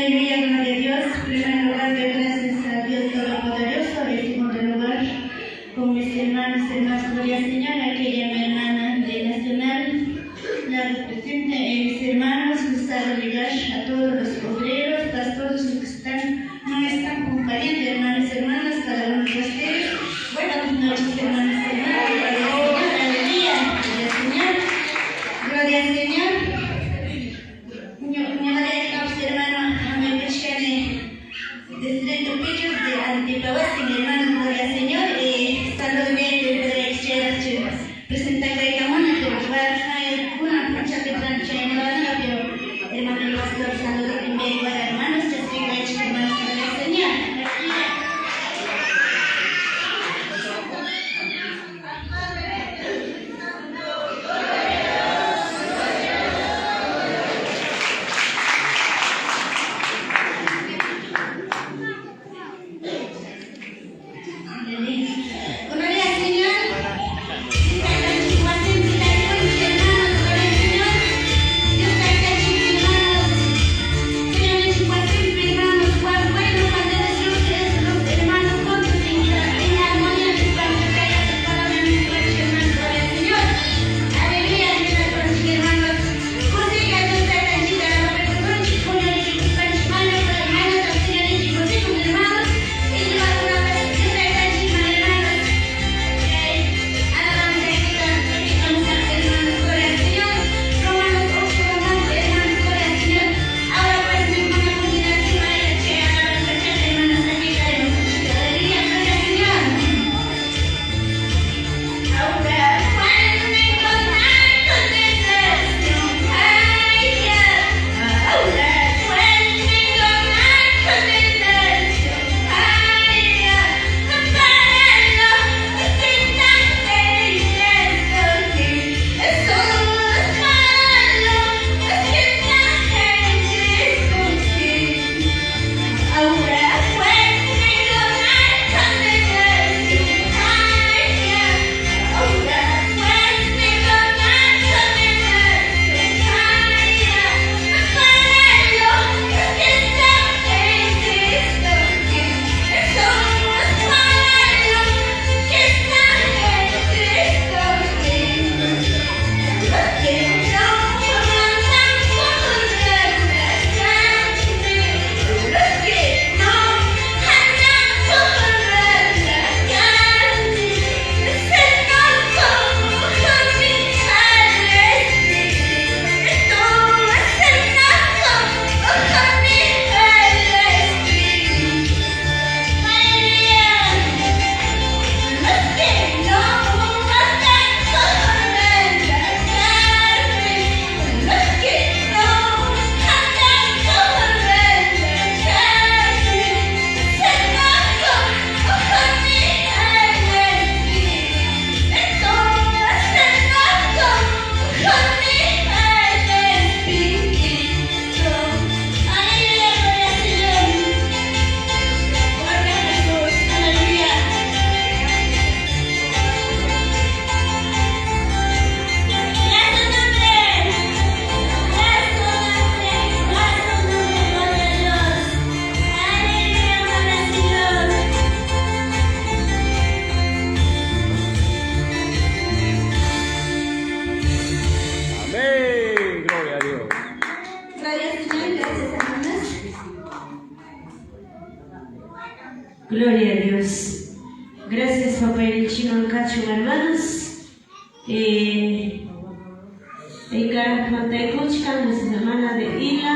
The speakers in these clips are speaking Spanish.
Aleluya, gloria a Dios. En primer lugar, doy gracias a Dios Todopoderoso. En segundo lugar, con mis hermanos y más, gloria al Señor, aquella mi hermana de Nacional, la representa, mis hermanos, Gustavo Ligar, a todos los obreros, a todos los que no están acompañando, hermanos y hermanas, cada uno de ustedes. Buenas noches, hermanos y hermanas. Gloria al Señor. Gloria al Señor. Hermano, distrito Pichos de Antipahuasca, hermano, gloria al Señor. Saludos bien de presentar a Camona, pero una mucha que trancha en la vida, hermano, el pastor, saludos bien para hermanos, ya estoy hecho, hermanos, gloria al Señor. Gloria a Dios. Gracias, Papá y Chino Cacho, hermanos. Mataicuchca, nuestra hermana de Ila.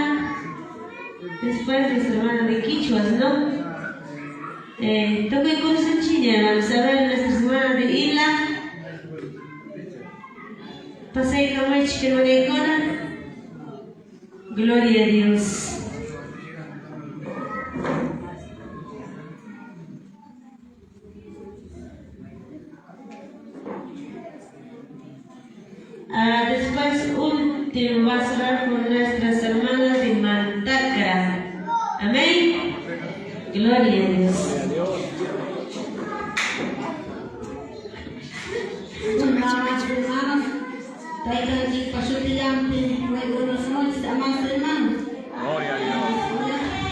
Después nuestra hermana de Quichuas, ¿no? Toque con Sanchilla, hermanos. A ver, nuestra hermana de Ila. Pasé como el chiquero de Icona. Gloria a Dios. Después, último, va a cerrar con nuestras hermanas de Mantacra. Amén. Gloria a Dios. Hermanos, buenas noches, amados hermanos. Gloria a Dios.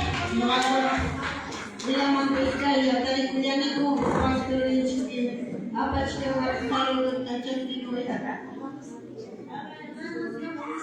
Road Adjustment